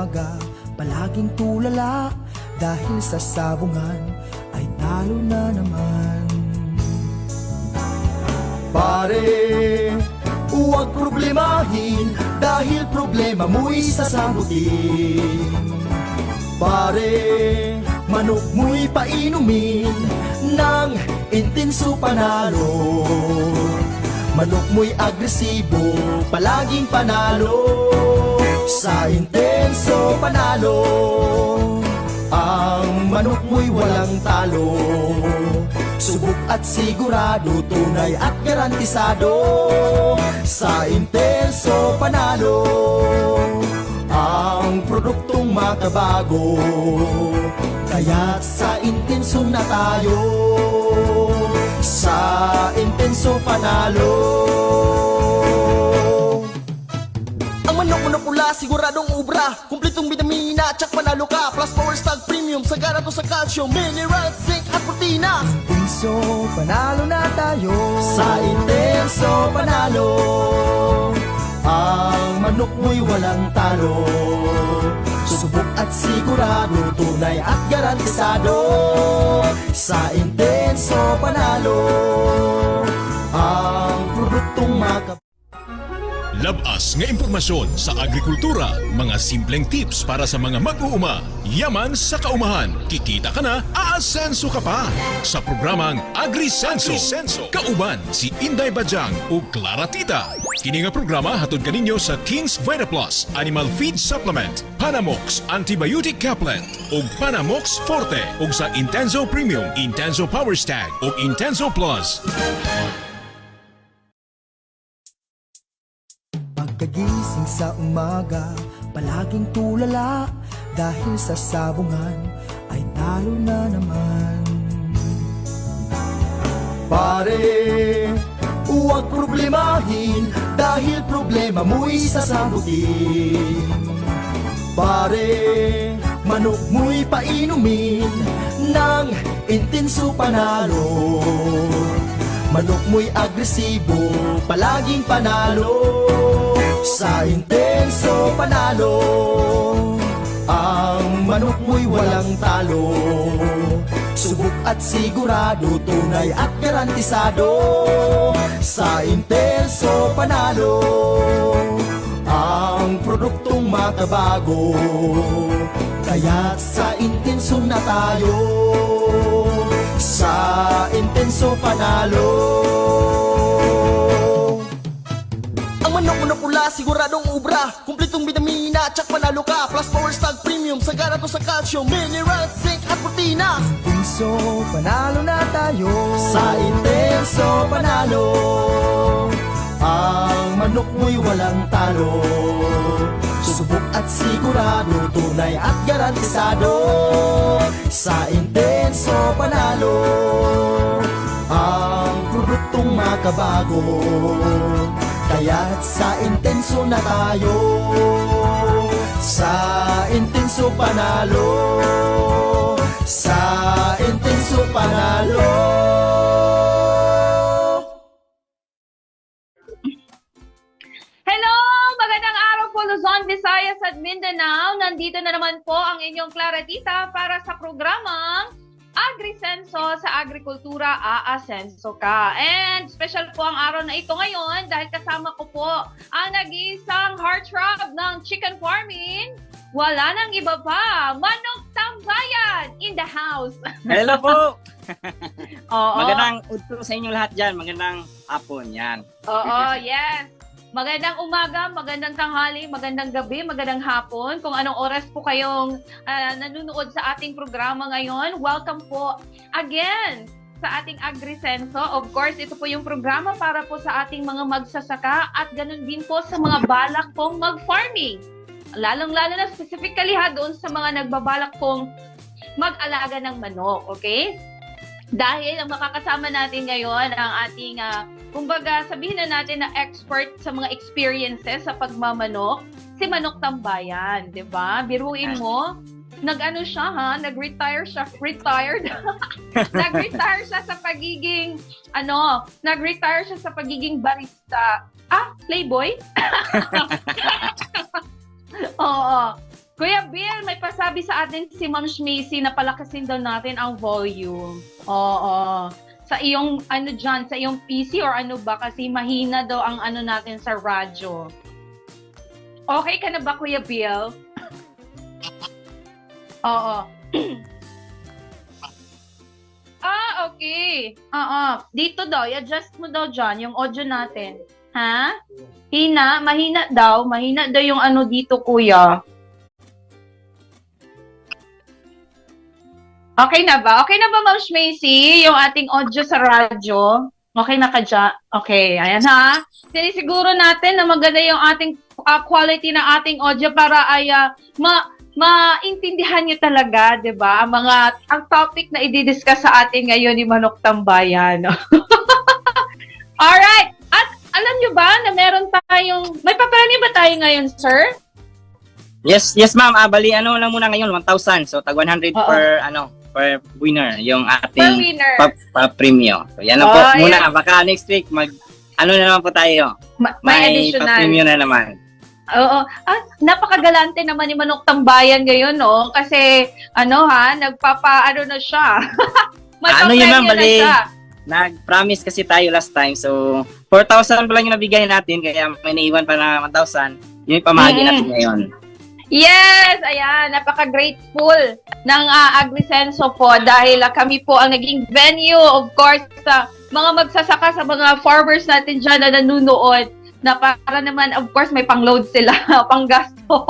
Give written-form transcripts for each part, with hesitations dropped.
umaga, palaging tulala dahil sa sabungan ay talo na naman. Pare, huwag problemahin dahil problema mo'y sasagutin. Pare, manok mo'y painumin ng intenso panalo. Manok mo'y agresibo, palaging panalo. Sa intenso panalo, ang manok mo'y walang talo. Subok at sigurado, tunay at garantisado. Sa intenso panalo, ang produktong makabago. Kaya sa intenso na tayo, sa intenso panalo. Ang manok mo na pula, siguradong ubra, kumpletong vitamina, tsak panalo ka. Plus power stag premium, sagana to sa calcium, minerals, zinc at protina. Intenso panalo na tayo, sa intenso panalo. Ang manok mo'y walang talo. Subok at sigurado, tunay at garantisado. Sa intenso panalo, ang produktong Labas nga impormasyon sa agrikultura, mga simpleng tips para sa mga mag-uuma. Yaman sa kaumahan, kikita ka na, aasenso ka pa. Sa programang AgriSenso, kauban si Inday Bajang o Clara Tita. Kini nga programa hatod kaninyo sa King's VitaPlus Animal Feed Supplement, Panamox Antibiotic Caplet o Panamox Forte o sa Intenso Premium, Intenso Power Stag o Intenso Plus. Pagkagising sa umaga, palaging tulala dahil sa sabungan ay talo na naman. Pare, huwag problemahin dahil problema mo'y sasagutin. Pare, manok mo'y painumin ng intenso panalo. Manok mo'y agresibo, palaging panalo. Sa intenso panalo, ang manok mo'y walang talo. Subok at sigurado, tunay at garantisado. Sa intenso panalo, ang produktong makabago. Kaya sa intenso na tayo, sa intenso panalo. Ang manok mo na pula, siguradong ubra, kumpletong vitamina, tsak panalo ka. Plus power stag premium, sagana to sa calcium, minerals, zinc at protina. Intenso panalo na tayo, sa intenso panalo. Ang manok mo'y walang talo. Subok at sigurado, tunay at garantisado. Sa intenso panalo, ang produktong makabago. Kaya't sa intenso na tayo, sa intenso panalo. Sa intenso panalo. Hello! Magandang araw po Luzon, Visayas at Mindanao. Nandito na naman po ang inyong Clara Tita para sa programang AgriSenso sa Agrikultura, aasenso ka. And special po ang araw na ito ngayon dahil kasama ko po ang nag-iisang heartthrob ng chicken farming. Wala nang iba pa, Manok Tambayan in the house. Hello po! Oo. Magandang udto sa inyo lahat dyan. Magandang hapon yan. Oo, yes. Magandang umaga, magandang tanghali, magandang gabi, magandang hapon. Kung anong oras po kayong nanonood sa ating programa ngayon, welcome po again sa ating AgriSenso. Of course, ito po yung programa para po sa ating mga magsasaka at ganun din po sa mga balak pong mag-farming. Lalong-lalo na specifically doon sa mga nagbabalak pong mag-alaga ng manok, okay? Dahil ang makakasama natin ngayon ang ating, kumbaga sabihin na natin na expert sa mga experiences sa pagmamanok, si Manok Tambayan, di ba? Biruin mo, nag-ano siya nag-retire siya, nag-retire siya sa pagiging, nag-retire siya sa pagiging barista. Playboy? Oo. Kuya Bill, may pasabi sa atin si Ma'am Shmacy na palakasin daw natin ang volume. Oo. Sa iyong ano dyan, sa iyong PC or ano ba? Kasi mahina daw ang ano natin sa radyo. Okay ka na ba, Kuya Bill? Oo. Okay. Dito daw, i-adjust mo daw dyan yung audio natin. Ha? Mahina daw. Mahina daw yung ano dito, kuya. Okay na ba? Okay na ba, Ma'am Shmacy? Yung ating audio sa radyo? Okay na ka dyan? Okay, ayan ha. Sinisiguro natin na maganda yung ating quality ng ating audio para ay maintindihan nyo talaga, di ba? Ang topic na i-discuss sa atin ngayon ni Manok Tambayan. Alright! At alam nyo ba na may papremyo ba tayo ngayon, sir? Yes, ma'am. Bali, ano lang muna ngayon, 1,000. So, tag 100 per winner, yung ating Per winner. pa-premium. So, yan na po muna. Baka next week, ano na naman po tayo. May additional. Pa-premium na naman. Oo. Napakagalante naman ni Manok Tambayan ngayon, no? Kasi, nagpapa-ano na siya. May Ano yun, ma'am? papremyo na Bali, siya. nag-promise kasi tayo last time. So, 4,000 pa lang yung nabigay natin. Kaya may naiwan pa na 1,000. Yun yung pamahagi natin ngayon. Yes! Ayan, napaka-grateful ng Agrisenso po dahil kami po ang naging venue, of course, sa mga magsasaka, sa mga farmers natin dyan na nanunood na para naman, of course, may pang-load sila, pang-gasto.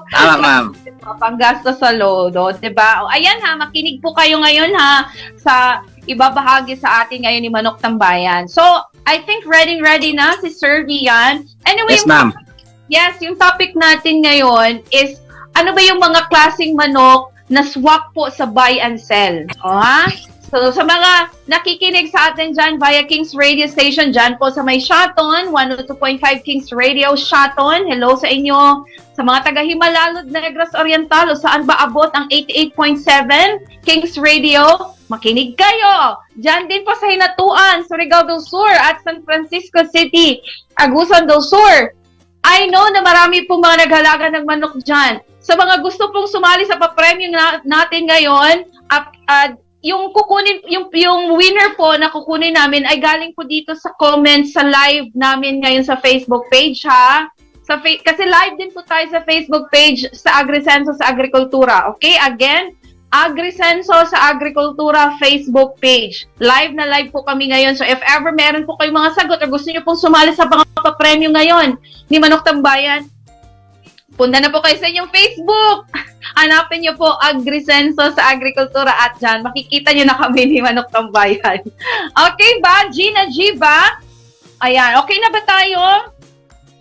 Tama, ma'am. Pang-gasto sa load, diba? Ayan ha, makinig po kayo ngayon ha sa ibabahagi sa atin ngayon ni Manok Tambayan. So, I think ready na si Sir Rian. Anyway, Yes, ma'am. Yes, yung topic natin ngayon is ano ba yung mga klaseng manok na swak po sa buy and sell? So, sa mga nakikinig sa atin dyan via Kings Radio Station, dyan po sa may Shaton, 102.5 Kings Radio Shaton. Hello sa inyo. Sa mga taga-Himalalod, Negros Oriental, saan ba abot ang 88.7 Kings Radio? Makinig kayo. Dyan din po sa Hinatuan, Surigao del Sur at San Francisco City, Agusan del Sur. I know na marami pong mga naghalaga ng manok dyan. Sa mga gusto pong sumali sa papremyo natin ngayon, yung winner po na kukunin namin ay galing po dito sa comments sa live namin ngayon sa Facebook page, ha? Kasi live din po tayo sa Facebook page sa Agrisenso sa Agrikultura. Okay? Again, Agrisenso sa Agrikultura Facebook page. Live na live po kami ngayon. So if ever meron po kayong mga sagot o gusto niyo pong sumali sa mga papremyo ngayon ni Manok Tambayan, punta na po kayo sa inyong Facebook. Hanapin niyo po Agrisenso sa Agrikultura at dyan makikita niyo na kami ni Manok Tambayan. Okay ba? Gina G ba? Ayan. Okay na ba tayo?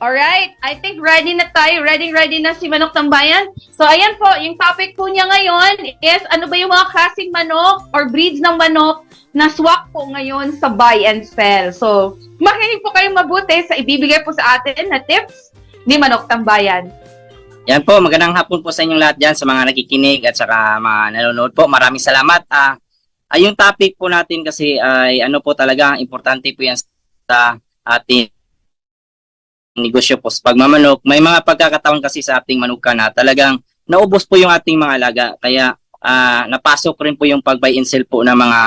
Alright, I think ready na tayo. Ready na si Manok Tambayan. So, ayan po, yung topic po niya ngayon is ano ba yung mga klaseng manok or breeds ng manok na swak po ngayon sa buy and sell. So, makinig po kayong mabuti sa ibibigay po sa atin na tips ni Manok Tambayan. Yan po, magandang hapon po sa inyong lahat dyan, sa mga nakikinig at saka mga nanonood po. Maraming salamat. Yung topic po natin kasi ay ano po talaga, importante po yan sa ating negosyo po sa pagmamanok. May mga pagkakataon kasi sa ating manuka na talagang naubos po yung ating mga alaga. Kaya napasok rin po yung pag-buy and sell po ng mga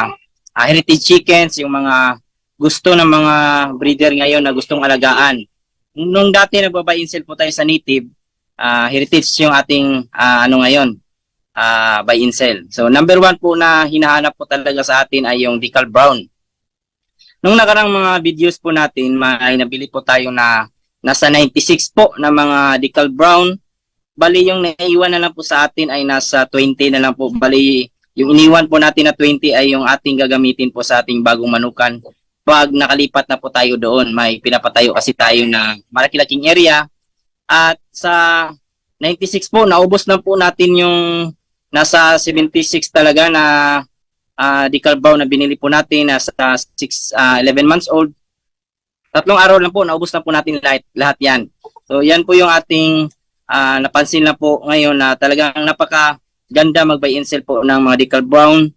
heritage chickens, yung mga gusto ng mga breeder ngayon na gustong alagaan. Nung dati nag-buy and sell po tayo sa native, heritage yung ating ngayon, buy and sell. So number one po na hinahanap po talaga sa atin ay yung decal brown. Nung nakarang mga videos po natin, may nabili po tayo na nasa 96 po na mga decal brown. Bali yung naiwan na lang po sa atin ay nasa 20 na lang po. Bali yung iniwan po natin na 20 ay yung ating gagamitin po sa ating bagong manukan. Pag nakalipat na po tayo doon, may pinapatayo kasi tayo na malaki-laking area. At sa 96 po, naubos na po natin yung nasa 76 talaga na decal brown na binili po natin nasa 11 months old. 3 araw lang po, naubos na po natin lahat yan. So yan po yung ating napansin na po ngayon na talagang napakaganda mag-buy and sell po ng mga decal brown.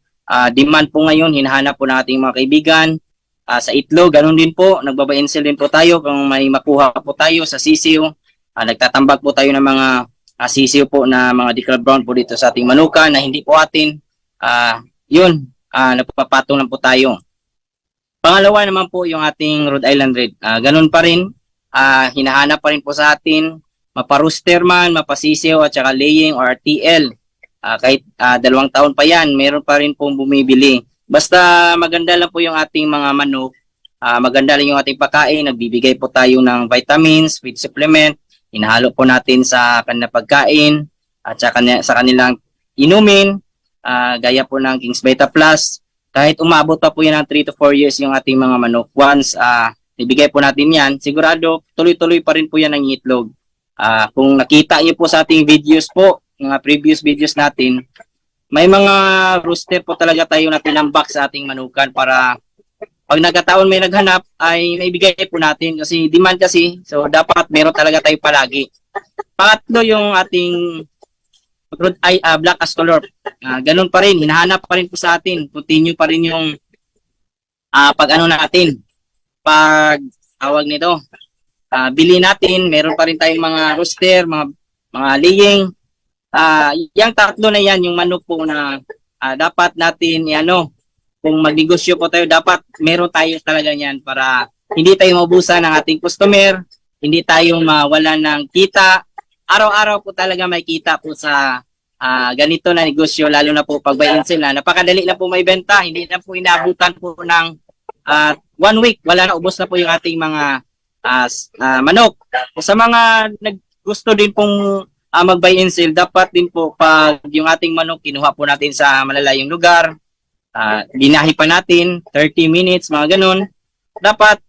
Demand po ngayon, hinahanap po ng ating mga kaibigan. Sa itlog, ganun din po, nagba-buy and sell din po tayo kung may makuha po tayo sa sisiw. Nagtatambak po tayo ng mga sisiw po na mga decal brown po dito sa ating manukan na hindi po atin. Nagpapatong lang po tayo. Pangalawa naman po yung ating Rhode Island Red. Ganun pa rin, hinahanap pa rin po sa atin, maparuster man, mapasisiw at saka laying or RTL. Kahit 2 taon pa yan, meron pa rin pong bumibili. Basta maganda lang po yung ating mga manok, maganda lang yung ating pagkain, nagbibigay po tayo ng vitamins, feed supplement, hinahalo po natin sa kanilang pagkain at sa kanilang inumin, gaya po ng King's Beta Plus. Kahit umabot pa po yan ng 3 to 4 years yung ating mga manok, once ibigay po natin yan, sigurado tuloy-tuloy pa rin po yan ang itlog. Kung nakita niyo po sa ating videos po, mga previous videos natin, may mga rooster po talaga tayo na tinambak sa ating manukan para pag nagkataon may naghanap ay maibigay po natin kasi demand kasi, so dapat meron talaga tayo palagi. Pangatlo yung ating Black Ascolor. Ganun pa rin, hinahanap pa rin po sa atin, continue pa rin yung natin, pag tawag nito, bili natin, meron pa rin tayong mga rooster, mga laying. Yung tatlo na yan, yung manok po na dapat natin kung magnegosyo po tayo, dapat meron tayo talaga yan para hindi tayo maubusan ng ating customer, hindi tayo mawalan ng kita. Araw-araw po talaga may kita po sa ganito na negosyo, lalo na po pag buy and sell na napakadali na po may benta, hindi na po inaabutan po ng 1 week, wala na, ubos na po yung ating mga manok. Sa mga gusto din pong mag-buy and sell, dapat din po pag yung ating manok kinuha po natin sa malalayong lugar, binahi pa natin 30 minutes, mga ganun. Dapat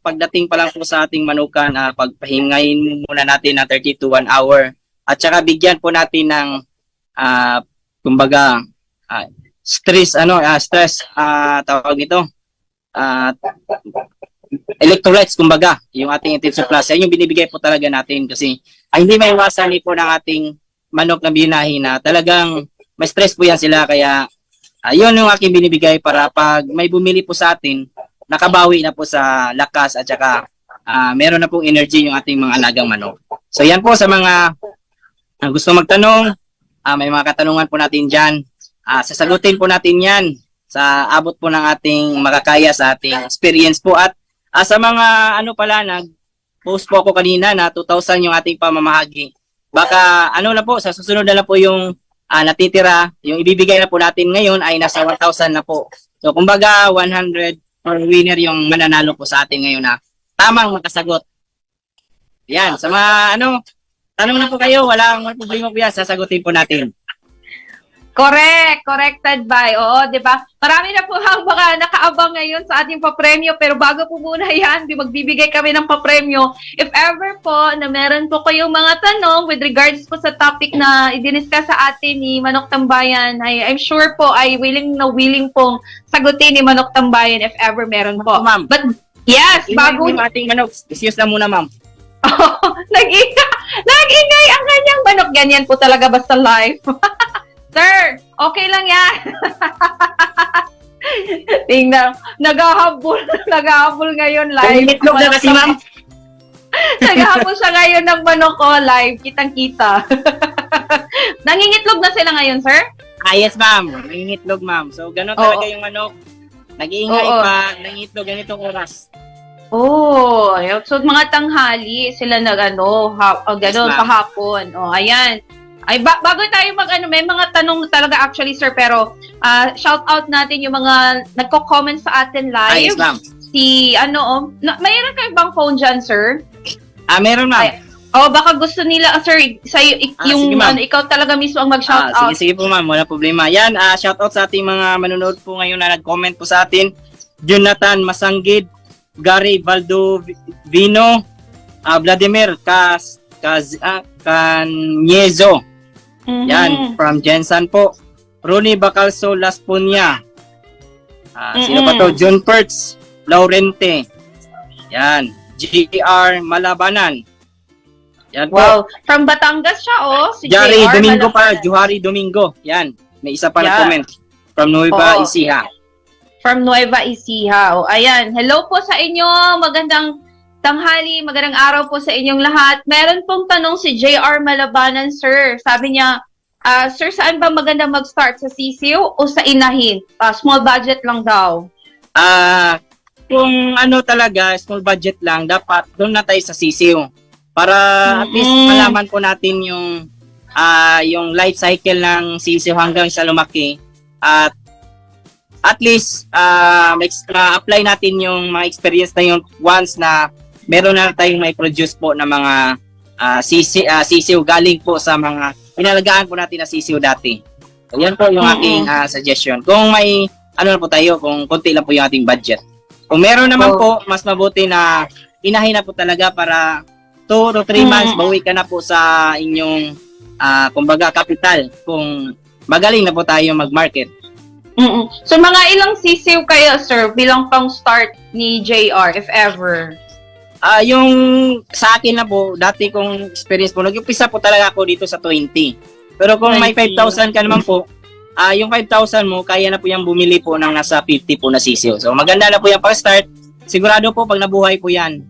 pagdating pa lang po sa ating manukan, pagpahingayin muna natin ng 30 to 1 hour at saka bigyan po natin ng kumbaga stress tawag nito, electrolytes, kumbaga, yung ating intensive plus. Yan yung binibigay po talaga natin kasi hindi may iwasan po ng ating manok na binahi na talagang may stress po yan sila. Kaya yun yung aking binibigay para pag may bumili po sa atin, nakabawi na po sa lakas at saka meron na pong energy yung ating mga alagang manok. So yan po sa mga gusto magtanong, may mga katanungan po natin dyan. Sasagutin po natin yan sa abot po ng ating makakaya sa ating experience po. At sa mga nag-post po ako kanina na 2,000 yung ating pamamahagi. Baka na po, sa susunod na lang po yung natitira, yung ibibigay na po natin ngayon ay nasa 1,000 na po. So kumbaga 100 per winner yung mananalo po sa atin ngayon na tamang makasagot. Yan, sa mga tanong na po kayo, walang problema po yan, sasagutin po natin. Correct, corrected by. Oo, 'di ba? Marami na po ang mga nakaabang ngayon sa ating papremyo, pero bago po muna 'yan, magbibigay kami ng papremyo. If ever po na meron po kayong mga tanong with regards po sa topic na i-discuss sa atin ni Manok Tambayan, I'm sure po ay willing pong sagutin ni Manok Tambayan if ever meron po. Ma'am. But yes, bago yung ating manok, excuse na muna, ma'am. Nag-ingay ang kanyang manok. Ganyan po talaga basta live. Sir, okay lang yan. Tingnan, naghahabol ngayon live. Nangingitlog na kasi, ma'am. Naghahabol siya ngayon ng manok ko live, kitang-kita. Nangingitlog na sila ngayon, sir? Yes, ma'am. Nangingitlog, ma'am. So, gano'n talaga yung manok. Nag-iingay pa, nangingitlog ganitong oras. Oh, so mga tanghali sila gano'n, pahapon. Oh, ayan. Ay, bago tayo may mga tanong talaga actually, sir, pero shout out natin yung mga nagko-comment sa atin live. Yes, ma'am. Mayroon kayo bang phone dyan, sir? Meron, ma'am. Baka gusto nila, sir, ikaw talaga mismo ang mag-shout out. Sige po, ma'am, wala problema. Yan, shout out sa ating mga manonood po ngayon na nag-comment po sa atin. Jonathan Masanggid, Gary Valdovino, Vladimir Canyezo. Yan, from Jensen po. Ronnie Bacalso Laspunya. Sino pa to? John Perts Laurente. Yan. GR Malabanan. Yan po. Wow. From Batangas siya, si Jari JR Domingo Malabanan. Juhari Domingo. Yan. May isa pa na comment. From Nueva Ecija. From Nueva Ecija. Ayan. Hello po sa inyo. Magandang tanghali, magandang araw po sa inyong lahat. Meron pong tanong si JR Malabanan, sir. Sabi niya, sir, saan ba maganda mag-start? Sa sisiw o sa inahin? Small budget lang daw. Kung ano talaga, small budget lang, dapat doon na tayo sa sisiw. Para at least malaman po natin yung life cycle ng sisiw hanggang sa lumaki. At least, apply natin yung mga experience na yung once na meron na tayong may produce po na mga sisiw galing po sa mga inalagaan po natin na sisiw dati. So, yan po yung aking suggestion. Kung may, ano na po tayo, kung konti lang po yung ating budget. Kung meron naman po, mas mabuti na inahin na po talaga para 2 to 3 months, bawi ka na po sa inyong, kumbaga, capital. Kung magaling na po tayo mag-market. So, mga ilang sisiw kayo, sir, bilang pang start ni JR, if ever? Yung sa akin na po, dati kong experience po, nag-upisa po talaga ako dito sa 20. Pero kung may 5,000 ka naman po, yung 5,000 mo, kaya na po yung bumili po ng nasa 50 po na sisiw. So, maganda na po yung pag-start. Sigurado po, pag nabuhay po yan.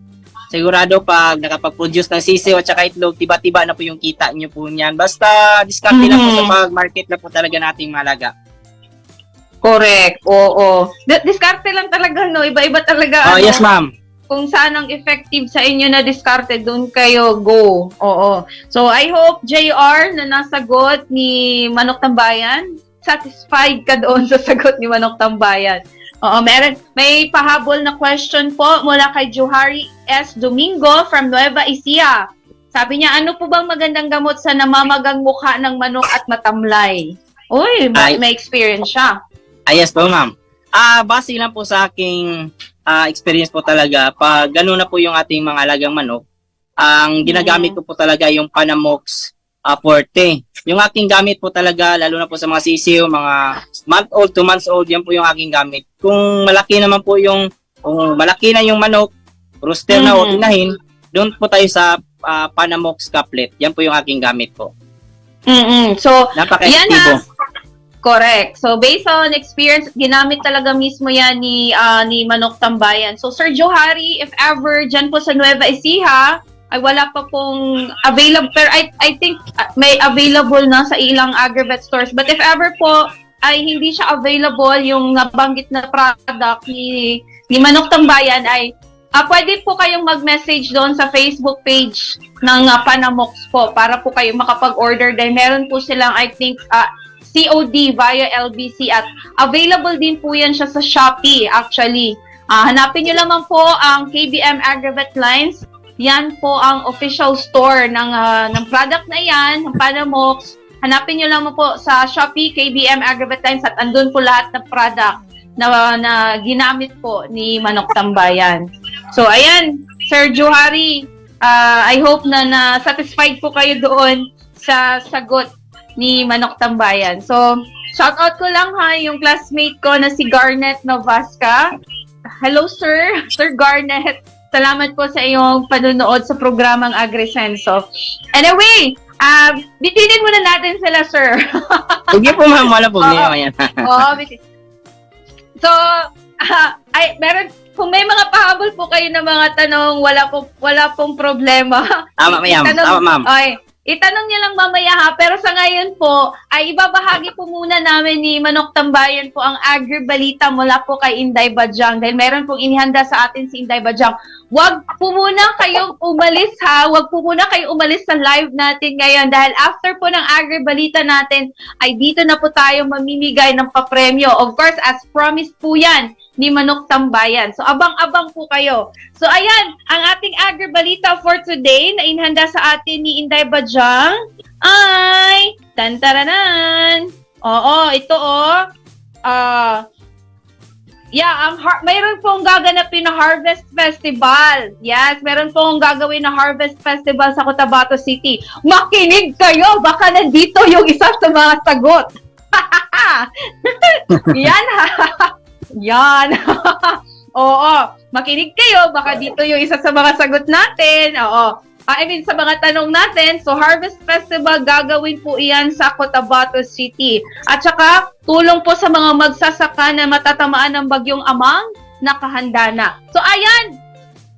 Sigurado pag nakapag-produce ng sisiw at saka itlog, tiba-tiba na po yung kita nyo po niyan. Basta, discarte lang po sa pag-market na po talaga nating malaga. Correct. Oo. Diskarte lang talaga, no? Iba-iba talaga. Yes, ma'am. Kung saan ang effective sa inyo na diskarte, doon kayo go. Oo. So, I hope, JR, na nasagot ni Manok Tambayan, satisfied ka doon sa sagot ni Manok Tambayan. Oo, may pahabol na question po mula kay Johari S. Domingo from Nueva Ecija. Sabi niya, ano po bang magandang gamot sa namamagang mukha ng manok at matamlay? Uy, may experience siya. Yes po, ma'am. Base lang po sa aking experience po talaga, pag gano'n na po yung ating mga alagang manok, ang ginagamit ko po talaga yung Panamox Forte. Yung aking gamit po talaga, lalo na po sa mga sisiw, mga month-old, 2 months old, yan po yung aking gamit. Kung malaki naman po kung malaki na yung manok, rooster na o tinahin, doon po tayo sa Panamox Couplet. Yan po yung aking gamit po. So, napaka-efektibo. Correct. So, based on experience, ginamit talaga mismo yan ni Manok Tambayan. So, Sir Johari, if ever, dyan po sa Nueva Ecija, ay wala pa pong available, pero I think may available na sa ilang Agrivet stores. But if ever po, ay hindi siya available yung nabanggit na product ni Manok Tambayan, ay pwede po kayong mag-message doon sa Facebook page ng Panamox po para po kayo makapag-order. Dahil meron po silang, I think, COD via LBC at available din po yan siya sa Shopee actually. Hanapin nyo lamang po ang KBM Agrivet Lines. Yan po ang official store ng product na yan, ng Panamox. Hanapin nyo lamang po sa Shopee, KBM Agrivet Lines at andun po lahat ng product na ginamit po ni Manok Tambayan. So ayan, Sir Johari, I hope na satisfied po kayo doon sa sagot ni Manok Tambayan. So, shout out ko lang yung classmate ko na si Garnet Novasca. Hello, sir. Sir Garnet. Salamat po sa iyong panunood sa programang AgriSenso. Anyway, bitinin muna natin sila, sir. Sige po, ma'am. Wala po. So, kung may mga pahabol po kayo ng mga tanong, wala pong problema. Tama, ma'am. Okay. Itanong niya lang mamaya ha, pero sa ngayon po, ay ibabahagi po muna namin ni Manok Tambayan po ang Agribalita mula po kay Inday Bajang. Dahil meron pong inihanda sa atin si Inday Bajang. Huwag po muna kayong umalis ha, huwag po muna kayong umalis sa live natin ngayon. Dahil after po ng Agribalita natin, ay dito na po tayo mamimigay ng papremyo. Of course, as promised po yan ni Manok Tambayan. So, abang-abang po kayo. So, ayan, ang ating Agribalita for today na inhanda sa atin ni Inday Bajang ay tantaranan. Oo, ito mayroon pong gaganapin na Harvest Festival. Yes, meron pong gagawin na Harvest Festival sa Cotabato City. Makinig kayo, baka nandito yung isa sa mga sagot. Yan ha. Yan. Oo. Makinig kayo. Baka dito yung isa sa mga sagot natin. Oo. Sa mga tanong natin. So, Harvest Festival, gagawin po iyan sa Cotabato City. At saka, tulong po sa mga magsasaka na matatamaan ng bagyong Amang, nakahanda na. So, ayan.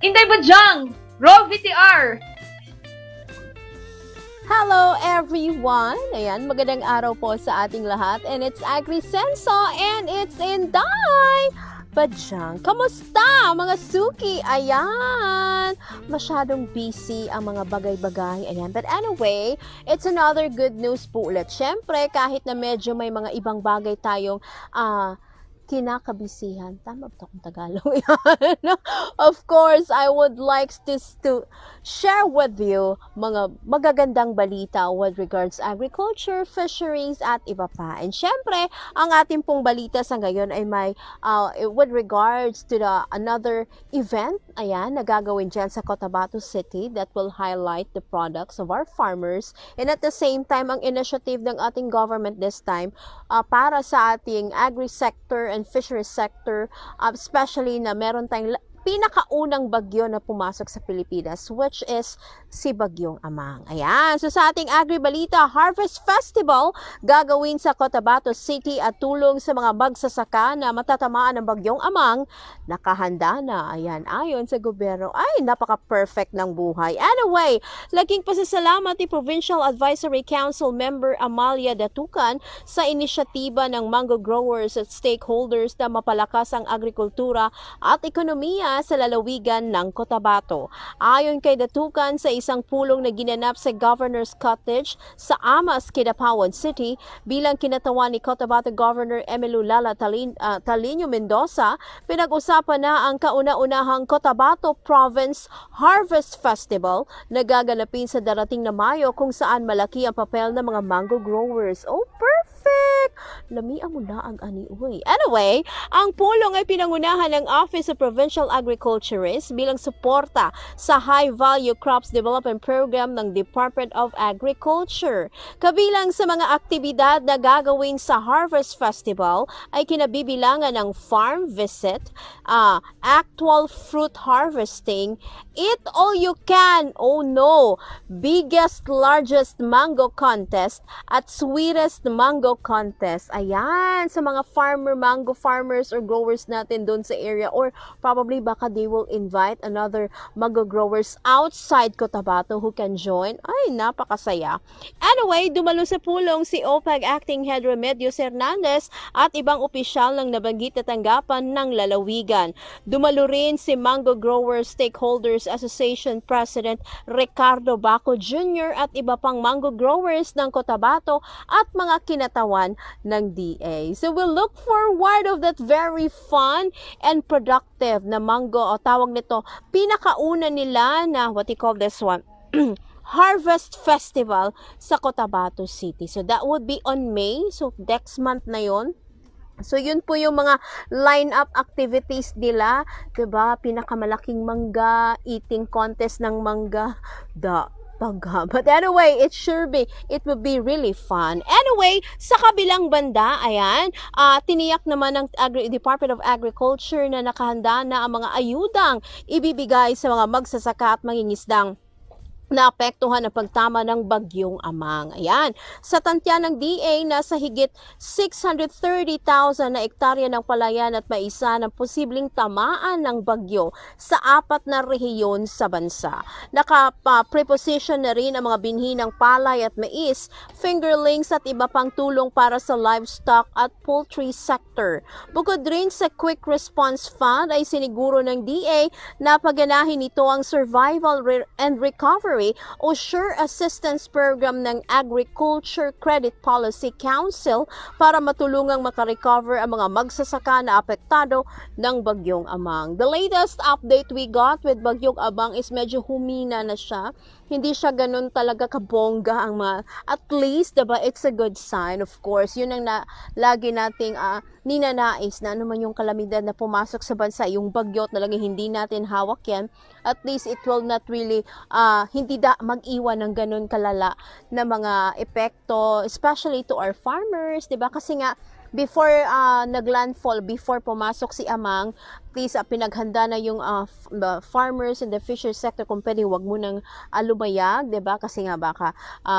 Inday Badyang, Roll VTR. Hello everyone! Ayan, magandang araw po sa ating lahat. And it's AgriSenso and it's Inday Badyang. Kamusta mga suki? Ayan! Masyadong busy ang mga bagay-bagay. Ayan. But anyway, it's another good news po ulit. Siyempre, kahit na medyo may mga ibang bagay tayong kinakabisihan. Tama ba ito kung Tagalog? Yan. Of course, I would like to share with you mga magagandang balita with regards agriculture, fisheries, at iba pa. And syempre, ang ating pong balita sa ngayon ay may with regards to another event, ayan, na gagawin dyan sa Cotabato City that will highlight the products of our farmers. And at the same time, ang initiative ng ating government this time para sa ating agri-sector and fisheries sector, especially na meron tayong pinakaunang bagyo na pumasok sa Pilipinas, which is si Bagyong Amang. Ayan. So sa ating Agri-Balita, Harvest Festival gagawin sa Cotabato City at tulong sa mga magsasaka na matatamaan ng Bagyong Amang, nakahanda na. Ayan. Ayon sa gobyerno, ay napaka-perfect ng buhay. Anyway, laging pasasalamat ni Provincial Advisory Council Member Amalia Datucan sa inisyatiba ng mango growers at stakeholders na mapalakas ang agrikultura at ekonomiya sa lalawigan ng Cotabato. Ayon kay Datucan, sa isang pulong na ginanap sa Governor's Cottage sa Amas, Kidapawan City, bilang kinatawan ni Cotabato Governor Emilio Lala Talino Mendoza, pinag-usapan na ang kauna-unahang Cotabato Province Harvest Festival na gaganapin sa darating na Mayo, kung saan malaki ang papel ng mga mango growers. Oh, perfect! Lamian mo na ang aniuy. Anyway, ang pulong ay pinangunahan ng Office of Provincial Agriculturist bilang suporta sa High Value Crops Development Program ng Department of Agriculture. Kabilang sa mga aktibidad na gagawin sa Harvest Festival ay kinabibilangan ng farm visit, actual fruit harvesting, eat all you can, oh no, biggest, largest mango contest, at sweetest mango contest. Ayan, sa mga mango farmers or growers natin doon sa area, or probably baka they will invite another mango growers outside Cotabato who can join. Ay, napakasaya. Anyway, dumalo sa pulong si OPAG Acting Head Remedios Hernandez at ibang opisyal ng nabanggit na tanggapan ng lalawigan. Dumalo rin si Mango Growers Stakeholders Association President Ricardo Baco Jr. at iba pang mango growers ng Cotabato at mga kinatawan ng DA. So we'll look forward of that very fun and productive na mango, o tawag nito, pinakauna nila na what you call this one, Harvest Festival sa Cotabato City. So that would be on May, so next month na yon. So yun po yung mga line-up activities nila, 'di ba? Pinakamalaking mangga, eating contest ng mangga, But anyway, it will be really fun. Anyway, sa kabilang banda, ayan, tiniyak naman ng Department of Agriculture na nakahanda na ang mga ayudang ibibigay sa mga magsasaka at mangingisdang naapektuhan ng pagtama ng Bagyong Amang. Ayan. Sa tantya ng DA, nasa higit 630,000 na ektarya ng palayan at maisa ng posibleng tamaan ng bagyo sa 4 na rehiyon sa bansa. Naka-preposition na rin ang mga binhi ng palay at mais, fingerlings at iba pang tulong para sa livestock at poultry sector. Bukod rin sa Quick Response Fund, ay siniguro ng DA na paganahin ito ang Survival and Recovery o Sure Assistance Program ng Agriculture Credit Policy Council para matulungang makarecover ang mga magsasaka na apektado ng Bagyong Amang. The latest update we got with Bagyong Amang is medyo humina na siya. Hindi siya ganun talaga kabongga ang at least, diba, it's a good sign. Of course, yun ang lagi nating ninanais na ano man yung kalamidad na pumasok sa bansa, yung bagyo talaga hindi natin hawak yan. At least it will not really hindi mag-iwan ng ganun kalala na mga epekto, especially to our farmers, 'di ba? Kasi nga before naglandfall, before pumasok si Amang, least pinaghanda na yung farmers in the fishery sector kung pwede wag mo nang lumayag, 'di ba? Kasi nga baka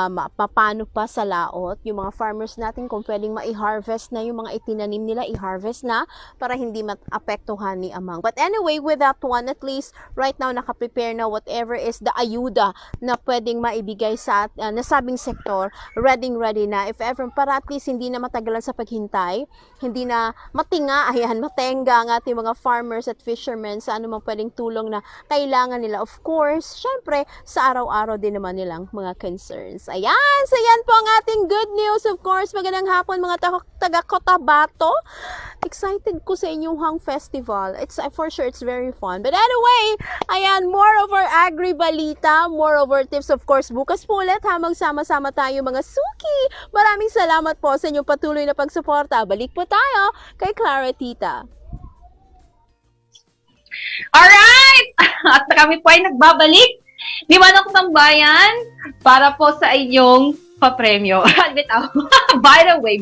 mapapano pa sa laot yung mga farmers natin kung pwedeng ma-harvest na yung mga itinanim nila, i-harvest na para hindi maapektuhan ni Amang. But anyway, with that one, at least right now naka-prepare na whatever is the ayuda na pwedeng maibigay sa nasabing sektor, ready na if ever, para at least hindi na matagalan sa paghintay, hindi na matenga ang ating mga farmers at fishermen sa anumang pwedeng tulong na kailangan nila. Of course, syempre, sa araw-araw din naman nilang mga concerns. Ayan, so yan po ang ating good news. Of course, magandang hapon mga taga Cotabato. Excited ko sa inyong hang festival. For sure, it's very fun. But anyway, ayan, more of our agri-balita, more of our tips. Of course, bukas po ulit ha, magsama-sama tayo mga suki. Maraming salamat po sa inyong patuloy na pagsuporta. Balik po tayo kay Clara Tita. Alright! At kami po ay nagbabalik ni Manok ng Bayan para po sa inyong papremyo. Bitaw. By the way,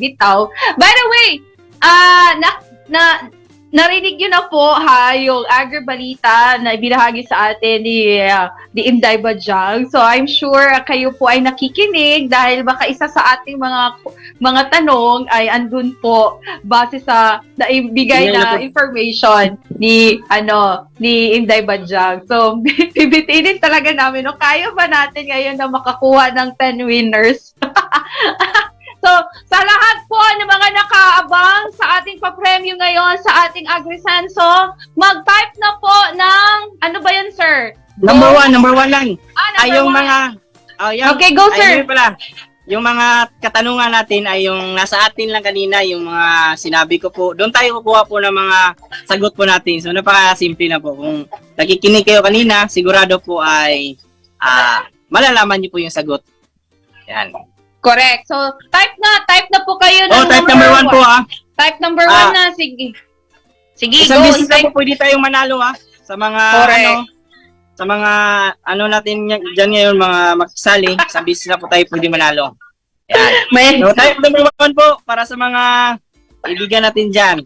narinig nyo na po ha, yung agri-balita na ibinahagi sa atin ni Inday Bajang. So I'm sure kayo po ay nakikinig dahil baka isa sa ating mga tanong ay andun po base sa naibigay na information ni Inday Bajang. So bibitinin talaga namin, no, kaya ba natin ngayon na makakuha ng 10 winners? So, sa lahat po ng mga nakaabang sa ating papremyo ngayon sa ating AgriSenso, mag-type na po ng, ano ba yan, sir? Number one lang. Number yung one. Okay, go, sir. Pala. Yung mga katanungan natin ay yung nasa atin lang kanina, yung mga sinabi ko po. Doon tayo kukuha po ng mga sagot po natin. So, napaka-simple na po. Kung nakikinig kayo kanina, sigurado po ay malalaman niyo po yung sagot. Yan. Correct. So, type na po kayo ng type number 1 po Type number 1 na, sige. Sige, isang go. business na po pwede tayong manalo sa mga sa mga natin diyan ngayon, mga makisali, sa business na po tayo pwede manalo. Yan. So, type number 1 po para sa mga ibigan natin diyan.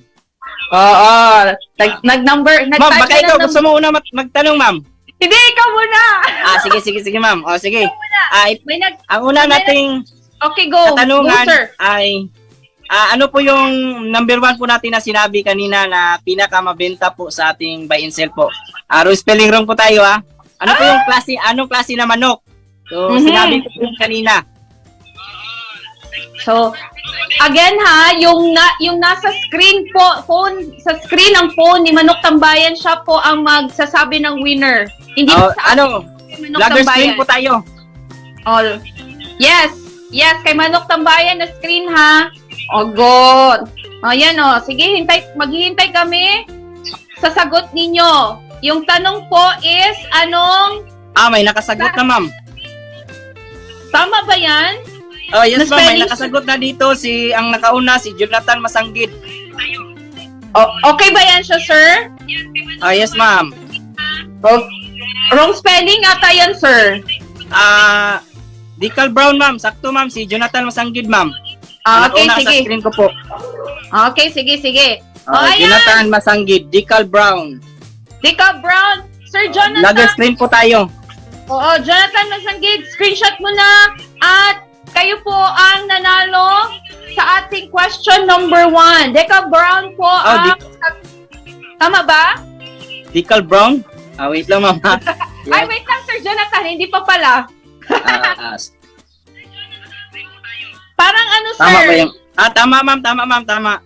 Oo. Nag-number, Ma'am, nag-type baka ikaw gusto mo una magtanong, ma'am. Hindi, ikaw muna. Sige, ma'am. O, sige. Ang una nating okay, go. katanungan Go, sir. ay ano po yung number 1 po natin na sinabi kanina na pinakamabenta po sa ating buy and sell po? Spelling wrong po tayo Ano po yung anong klase na manok? So, sinabi ko po kanina. So, again yung nasa screen po, sa screen ng phone ni Manok Tambayan, siya po ang magsasabi ng winner. Hindi po sa Manok Vlogger Tambayan. screen po tayo. All. Yes, kay Manok Tambayan na screen ha. Good. Yan sige, maghihintay kami sa sagot ninyo. Yung tanong po is, anong... May nakasagot na, ma'am. Tama ba yan? Yes, ma'am. May nakasagot na dito. Ang nakauna, si Jonathan Masanggid. Okay ba yan siya, sir? Yes, ma'am. Wrong spelling ata yan, sir. Decal Brown, ma'am. Sakto, ma'am. Si Jonathan Masanggid, ma'am. Okay, nakauna sige. sa screen ko po. Okay, sige. Jonathan Masanggid, Decal Brown. Decal Brown. Sir Jonathan. Vlogger screen po tayo. Oo, Jonathan Masanggid, screenshot mo na. At kayo po ang nanalo sa ating question number 1. Decal Brown po tama ba? Decal Brown? Wait lang, ma'am. Ay, wait lang, Sir Jonathan. Hindi pa pala. Parang ano, sir? Tama ba yung... tama, ma'am. Tama.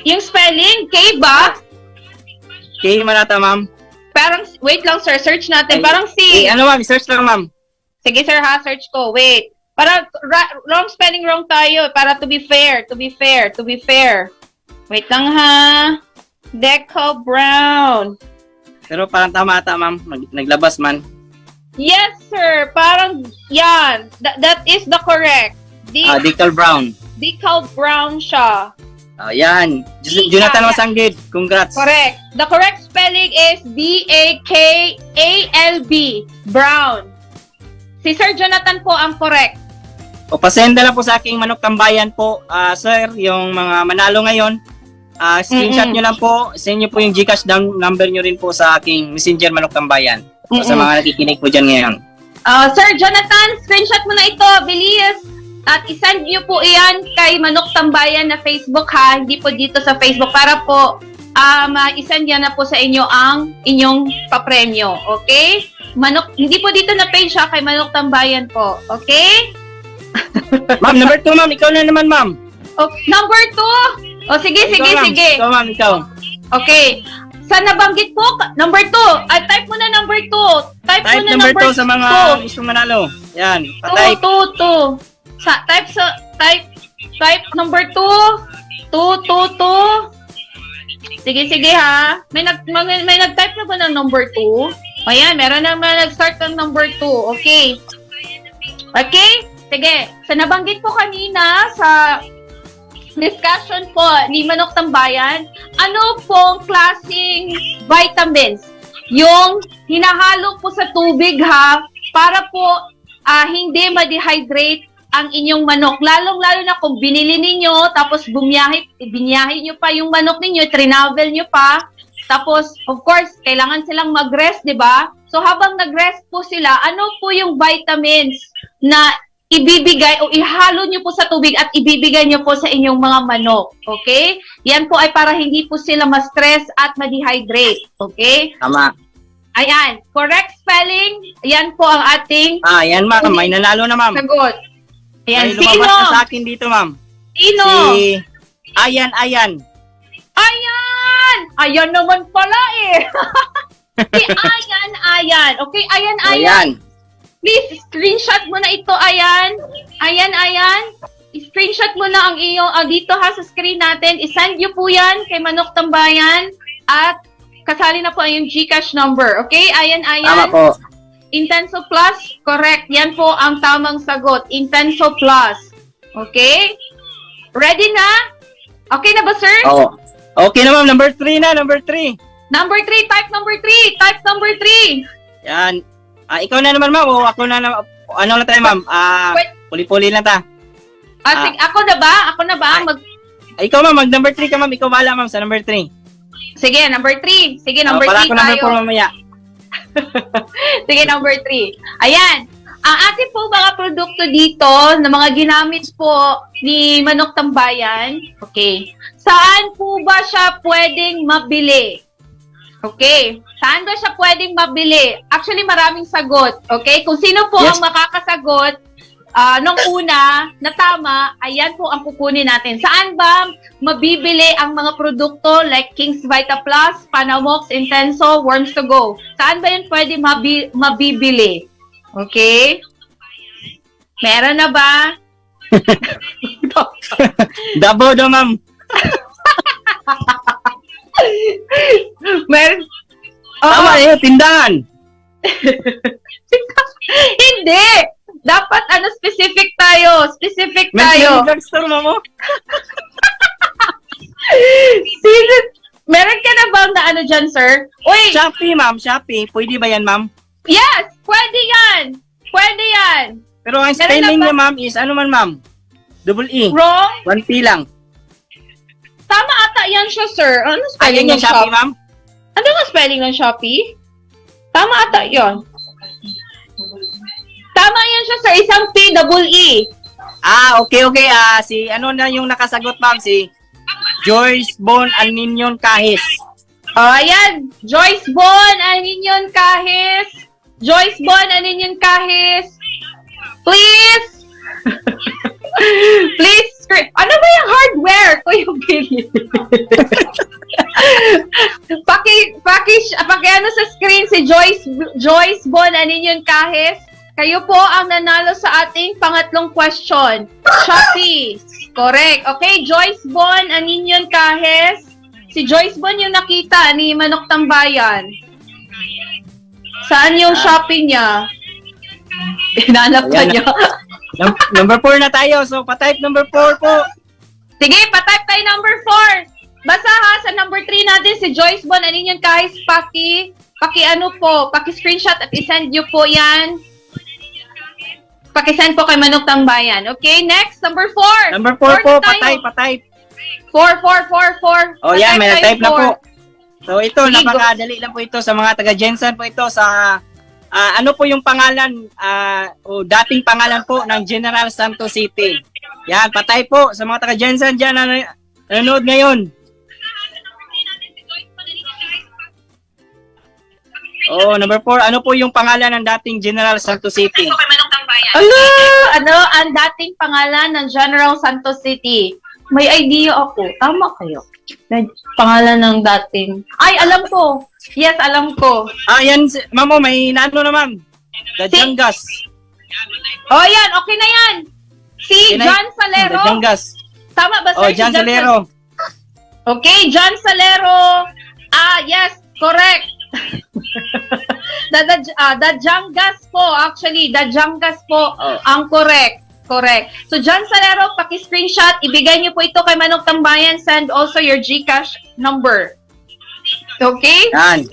Yung spelling, K ba? K manata, ma'am. Parang, wait lang, sir. Search natin. Parang C. Ma'am? Search lang, ma'am. Sige, sir, ha? Search ko. Wait. Para wrong spelling, wrong tayo. Para to be fair. Wait lang, ha? Decal Brown. Pero parang tama ata, ma'am. Naglabas man. Yes, sir. Parang, yan. That is the correct. Decal Brown. Decal Brown siya. Yan. Jonathan Masanggid. Congrats. Correct. The correct spelling is D-A-K-A-L-B. Brown. Si Sir Jonathan po ang correct. Pasenda lang po sa aking Manok Tambayan po, sir, yung mga manalo ngayon. screenshot nyo lang po, send nyo po yung GCash number nyo rin po sa aking Messenger Manok Tambayan. Sa mga nakikinig po dyan ngayon. Sir Jonathan, screenshot mo na ito, bilis. At isend niyo po iyan kay Manok Tambayan na Facebook ha, hindi po dito sa Facebook para po ma-isend yan na po sa inyo ang inyong papremyo, okay? Manok, hindi po dito na page ha, kay Manok Tambayan po, okay? Ma'am, number 2 ma'am, ikaw na naman ma'am. Number 2. Sige. Ikaw ma'am, ikaw. Okay. Sa nabanggit po, number 2. Type mo na number 2. Type mo na number number 2 sa mga gustong manalo. Yan, patype. 2. Type number 2. 2. Sige ha. May nag-type na ba ng number 2? Ayan, meron naman nag-start ng number 2. Okay. Okay? Sige. Sa nabanggit po kanina sa discussion po ni Manok Tambayan, ano pong klaseng vitamins yung hinahalo po sa tubig ha para po hindi ma-dehydrate ang inyong manok. Lalong-lalo na kung binili ninyo, tapos biniyahe nyo pa yung manok ninyo, trinavel nyo pa, tapos, of course, kailangan silang mag-rest, di ba? So, habang nag-rest po sila, ano po yung vitamins na ibibigay o ihalo nyo po sa tubig at ibibigay nyo po sa inyong mga manok. Okay? Yan po ay para hindi po sila ma-stress at ma-dehydrate. Okay? Tama. Ayan. Correct spelling. Yan po ang ating Yan ma'am, may nanalo na ma'am. sagot. Ayan. May lumabas na sa akin dito ma'am. Sino? Si Ayan. Ayan! Ayan naman pala eh. Si Ayan. Okay, Ayan. Please, screenshot mo na ito, Ayan. Ayan. Screenshot mo na ang iyong, dito ha, sa screen natin. Isend nyo po yan kay Manok Tambayan at kasali na po ang iyong GCash number. Okay, Ayan. Tama po. Intenso Plus, correct. Yan po ang tamang sagot. Intenso Plus. Okay? Ready na? Okay na ba, sir? Oo. Okay na ma'am, number 3 na, number 3. Number 3, type number 3. Type number 3. Yan. Ikaw na naman ma'am, o ako na naman. Ano na tayo ma'am? Wait. Puli-puli lang ta. Sige, ako na ba? Ikaw ma'am, mag number 3 ka ma'am. Ikaw bahala ma'am sa number 3. Sige, number 3. Sige, number 3 Para ako number tayo. 4 mamaya. Sige, number 3. Ayan. Ang ating po mga produkto dito na mga ginamit po ni Manok Tambayan, okay, saan po ba siya pwedeng mabili? Okay, saan ba siya pwedeng mabili? Actually, maraming sagot, okay? Kung sino po Yes. ang makakasagot nung una na tama, ayan po ang kukunin natin. Saan ba mabibili ang mga produkto like King's Vita Plus, Panamox, Intenso, Worms to Go? Saan ba yun pwede mabibili? Okay? Meron na ba? Dabo daw ma'am. Meron? Tama eh, tindahan. Hindi! Dapat specific tayo. Specific tayo. May drugstore ma'am. Meron ka na bang na dyan, sir? Uy! Shopee ma'am, Shopee. Pwede ba yan ma'am? Yes! Pwede yan! Pwede yan! Pero ang Meron spelling na ba- niya ma'am is ano man ma'am? Double E. Wrong? 1P lang. Tama ata yan siya, sir. Ano spelling Ayan yung ng Shopee Shopee? ma'am? Ano nga spelling ng Shopee? Tama ata yun. Tama yan siya, sir. Isang P, double E. Okay. Si ano na yung nakasagot ma'am? Si Joyce Bon Aninyon Kahis. Ayan. Joyce Bon, Aninyon Kahis. Joyce Bon, Aninyon Kahis. Please. Please. Ano ba yung hardware ko yung bili? Paki ano sa screen si Joyce Bon, Aninyon Kahis. Kayo po ang nanalo sa ating pangatlong question. Shopee. Correct. Okay, Joyce Bon, Aninyon Kahis. Si Joyce Bon yung nakita ni Manok Tambayan. Saan yung Shopee niya? Hinanap ka Ayan. niya. Number 4 na tayo. So, pa-type number 4 po. Sige, pa-type tayo number 4. Basta ha, sa number 3 natin si Joyce Bon, Aninyon Kahis, paki-screenshot at isend nyo po yan. Paki-send po kay Manok Tambayan. Okay, next, number 4. Number 4 po, pa-type. 4. Oh, yan, may Type na-type na po. kayo, 4. So ito, Sige, napakadali lang po ito sa mga taga Jensen po ito sa ano po yung pangalan o dating pangalan po ng General Santos City. Yan, patay po sa mga taga Jensen diyan na nanonood ngayon. Oh, number 4, ano po yung pangalan ng dating General Santos City? Ano ang dating pangalan ng General Santos City? May idea ako. Tama kayo. Pangalan ng dating. Ay, alam ko. Yes, alam ko. Yan, ma'am, may nano na ma'am. Dajangas. Oh, yan. Okay na yan. Si John Salero. Dajangas. Tama ba, Oh, sir? John Si Salero. Okay, John Salero. Yes, correct. Dajangas po, actually. Dajangas po Oh. ang correct. Correct. So, John Salero, paki-screenshot. Ibigay niyo po ito kay Manong Tambayan. Send also your GCash number. Okay? Yan.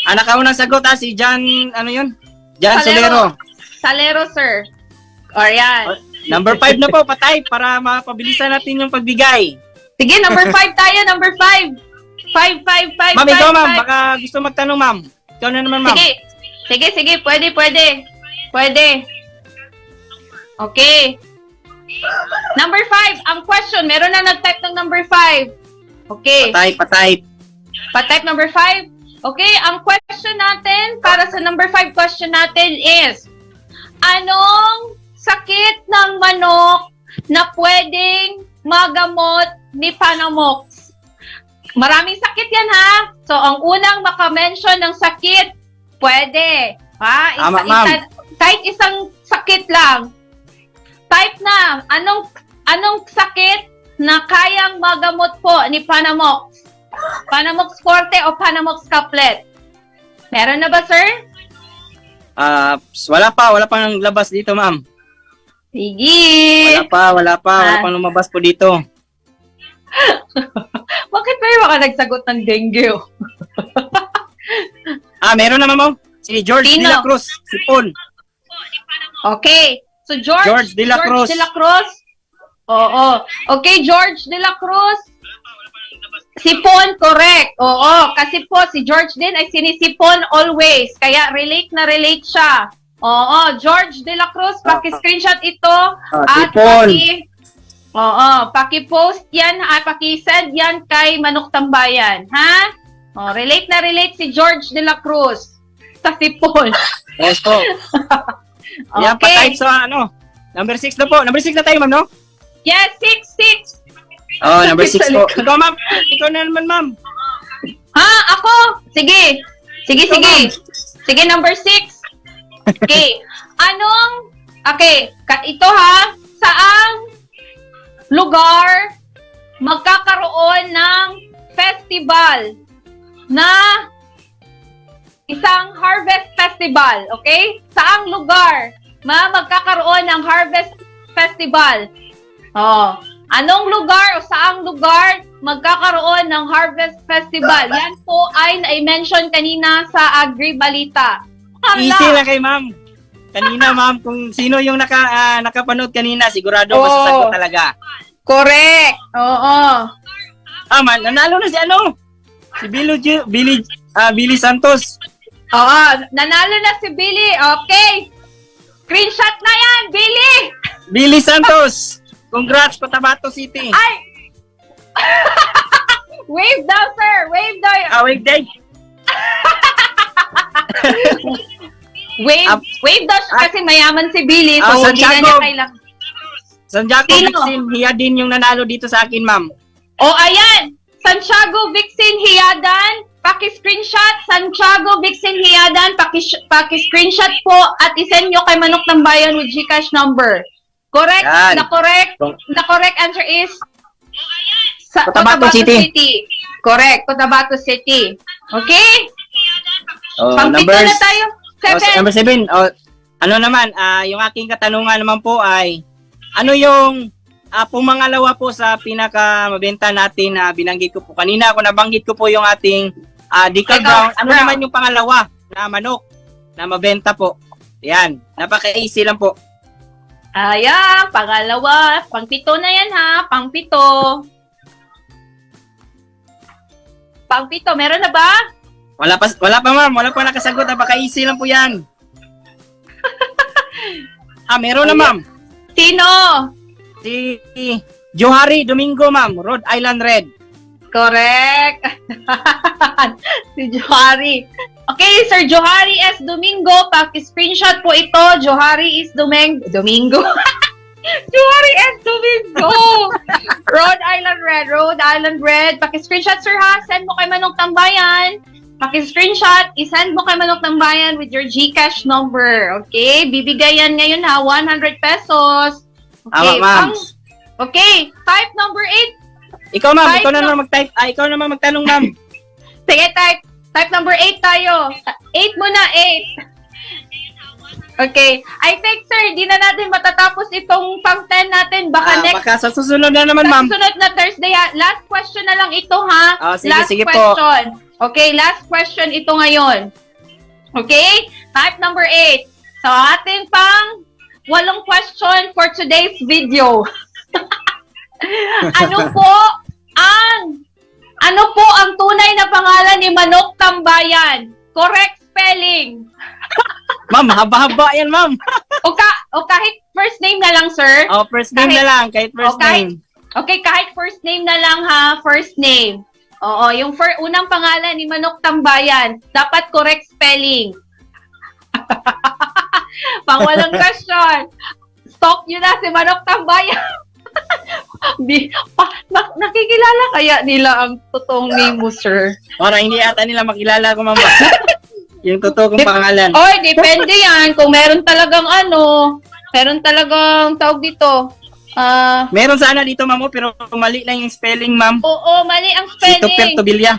Nakaunang sagot si John, ano yun? John Salero. Salero, sir. O, yan. Number 5 na po, patay para mapabilisan natin yung pagbigay. Sige, number 5 tayo. Number 5. 5. Ma'am, ikaw ma'am, baka gusto magtanong ma'am. Ikaw na naman ma'am. Sige. Pwede. Okay. Number 5. Ang question, meron na nag-type ng number 5. Okay. Patay. Pa-type number 5. Okay, ang question natin para sa number 5 question natin is, anong sakit ng manok na pwedeng magamot ni Panamox? Maraming sakit yan ha. So, ang unang makamention ng sakit, pwede. Ha? Tama, ma'am. Kahit isang sakit lang. Type na, anong sakit na kayang magamot po ni Panamox? Panamox Forte o Panamox Couplet? Meron na ba, sir? Wala pang labas dito ma'am. Sige. Wala pang lumabas po dito. Bakit may mga nagsagot ng dengue? Meron na ma'am. Si George Sino? De La Cruz, Sipon. Okay. So, George De La Cruz. De La Cruz. Oo. Okay, George De La Cruz. Sipon, correct. Oo. Kasi po, si George din ay sinisipon always. Kaya relate na relate siya. Oo. George De La Cruz, paki-screenshot ito. At Sipon. paki-post yan, paki-send yan kay Manok Tambayan. Ha? Relate na relate si George De La Cruz sa sipon. Yes po. Yan, patay sa number 6 na po. Number 6 na tayo ma'am, no? Yes, 6. Oh, number 6 po. Sa likod. Ikaw ma'am. Ikaw na naman ma'am. Ha? Ako? Sige. Sige, number 6. Okay. Ito ha, saang lugar magkakaroon ng festival na isang harvest festival, okay? Saang lugar magkakaroon ng harvest festival? Anong lugar o saang lugar magkakaroon ng harvest festival? Yan po ay na-mention kanina sa Agri Balita. Easy lang kay ma'am. Kanina ma'am, kung sino yung nakapanood kanina, sigurado masasagot talaga. Correct. Oo. Nanalo na si Billy Santos. Oo, nanalo na si Billy. Okay. Screenshot na yan, Billy. Billy Santos. Congrats, Cotabato City. Ay! Wave daw, sir. Wave daw. Wave day. Wave daw siya kasi mayaman si Billy. So, hindi na Santiago. niya kailangan. Santiago Sino? Vixen, hiya din yung nanalo dito sa akin, ma'am. Ayan. Santiago Vixen Hiadan. Paki-screenshot. Santiago Vixen Hiadan. Paki-screenshot po at isend nyo kay Manok ng Bayan with GCash number. Correct? Yan. The correct answer is Cotabato City. Correct. Cotabato City. Okay? Pang-pito Numbers- na tayo. 7. Number 7. Ano naman, yung aking katanungan naman po ay, ano yung pumangalawa po sa pinakamabenta natin na binanggit ko po. Kanina ako nabanggit ko po yung ating Decal Brown. Ano naman yung pangalawa na manok na mabenta po? Yan. Napaka-easy lang po. Ayan, pangalawa. Pang-pito na yan ha. Pang-pito. Pang-pito, meron na ba? Wala pa ma'am, wala pa nakasagot. Baka easy lang po yan. Meron na ma'am. Sino? Si Johari Domingo ma'am, Rhode Island Red. Correct. Si Johari. Okay, Sir Johari S. Domingo, paki-screenshot po ito. Johari is Domingo. Johari S. Domingo. Rhode Island Red. Paki-screenshot, sir ha. Send mo kay Manong Tambayan. Paki-screenshot, isend mo kay Manong Tambayan with your GCash number. Okay? Bibigay yan ngayon ha, 100 pesos. Okay, Ma'am. Okay, type number 8. Ikaw ma'am, Type ikaw na na- naman mag-type. Ikaw naman magtanong ma'am. Sige, type number 8 tayo. 8 muna, 8. Okay. I think, sir, di na natin matatapos itong pang 10 natin. Baka next Baka sa susunod na naman ma'am. susunod na Thursday ha. Last question na lang ito ha. Sige po. Question. Okay, last question ito ngayon. Okay? Type number 8. So, ating pang 8 question for today's video. Ano po ang tunay na pangalan ni Manok Tambayan? Correct spelling. Ma'am, haba-haba yan ma'am. O kahit first name na lang, sir. First name na lang, kahit first name. Okay, kahit first name na lang ha, first name. Oo, yung unang pangalan ni Manok Tambayan, dapat correct spelling. Pang-8 question. Stalk nyo na si Manok Tambayan. Nakikilala kaya nila ang totoong name mo, sir? Parang hindi ata nila makilala ko ma'am. Yung totoo kong pangalan. Oy, depende yan. Kung meron talagang tawag dito. Meron sana dito ma'am, pero mali lang yung spelling ma'am. Oo, mali ang Si Tupper spelling. Tobilya.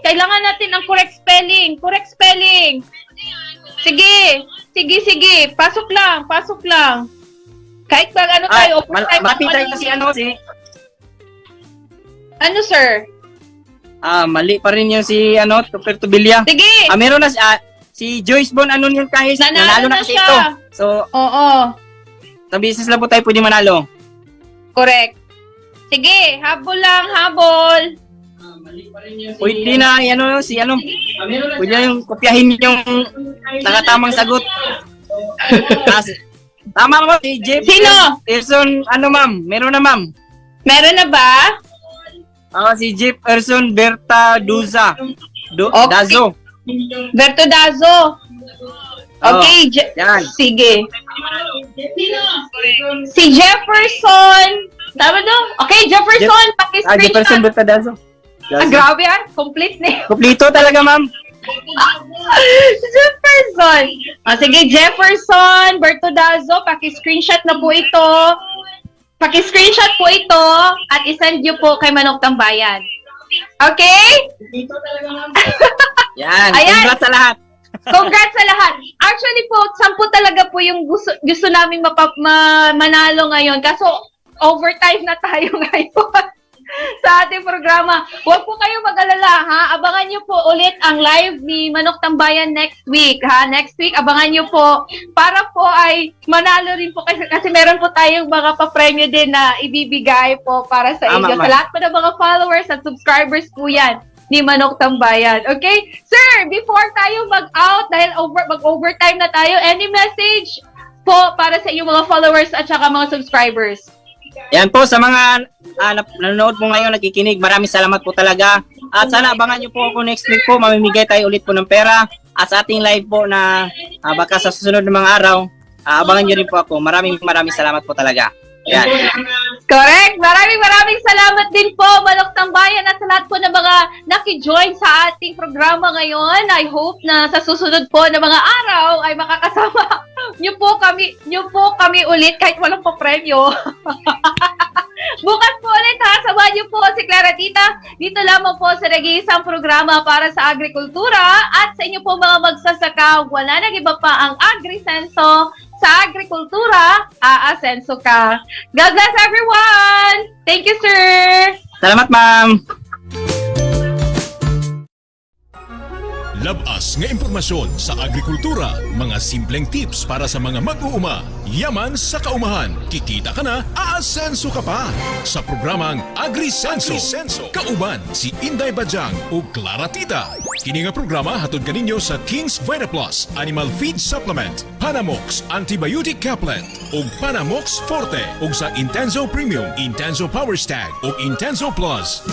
Kailangan natin ang correct spelling. Correct spelling. Sige. Pasok lang. Kahit pag tayo, Malapit tayo si Ano, sir? mali pa rin yung si Tupper Tobilya. Sige. Meron na si Joyce Bon yun kahit Nanalo nanalo na na kasi siya. ito. So, Oo. sa business lang po tayo pwede manalo. Correct. Sige, habol lang, habol. Pwede na, pwede na yung kopyahin yung nakatamang sagot. Tama mo, si Jeff. Sino? Erson, ma'am? Meron na, ma'am. Meron na ba? Si Jeff Erson Berta Duza. Okay. Dazo. Berto Dazo. Okay, Yan. sige. Si Jefferson. Tama no? Okay, Jefferson, paki-screenshot. Jefferson Berta Dazo. Grabe yan. Complete name. Kompleto talaga, ma'am. Jefferson. Sige, Jefferson, Bertodazo, paki-screenshot na po ito. Paki-screenshot po ito at isend nyo po kay Manok Tambayan. Okay? Yan. Ayan. Congrats sa lahat. Congrats sa lahat. Actually po, 10 talaga po yung gusto namin manalo ngayon. Kaso, overtime na tayo ngayon. Sa ating programa. Huwag po kayo mag-alala, ha? Abangan nyo po ulit ang live ni Manok Tambayan next week, ha? Next week, abangan nyo po para po ay manalo rin po kasi meron po tayong mga pa-premyo din na ibibigay po para sa inyo. Sa lahat po ng mga followers at subscribers po yan ni Manok Tambayan. Okay? Sir, before tayo mag-out, dahil mag-overtime na tayo, any message po para sa inyong mga followers at saka mga subscribers? Yan po, sa mga nanonood po ngayon, nakikinig, maraming salamat po talaga. At sana abangan nyo po ako next week po, mamimigay tayo ulit po ng pera. At sa ating live po na baka sa susunod ng mga araw, abangan nyo rin po ako. Maraming salamat po talaga. Yan. Correct. Maraming salamat din po, Manok Tambayan, at sa lahat po ng mga naki-join sa ating programa ngayon. I hope na sa susunod po na mga araw ay makakasama nyo po kami ulit kahit walang pa-premyo. Bukas po ulit ha, samahan niyo po si Clara Tita dito lamang po sa nag-iisang programa para sa agrikultura at sa inyo po mga magsasaka, wala nang iba pa ang AgriSenso. Sa agrikultura, aasenso ka. God bless everyone! Thank you, sir! Salamat, ma'am. Labas nga impormasyon sa agrikultura, mga simpleng tips para sa mga mag-uuma. Yaman sa kaumahan, kikita ka na, aasenso ka pa. Sa programang AgriSenso, kauban si Inday Bajang o Clara Tita. Kini nga programa hatod kaninyo sa King's VitaPlus Animal Feed Supplement, Panamox Antibiotic Caplet ug Panamox Forte ug sa Intenso Premium, Intenso Power Stag ug Intenso Plus.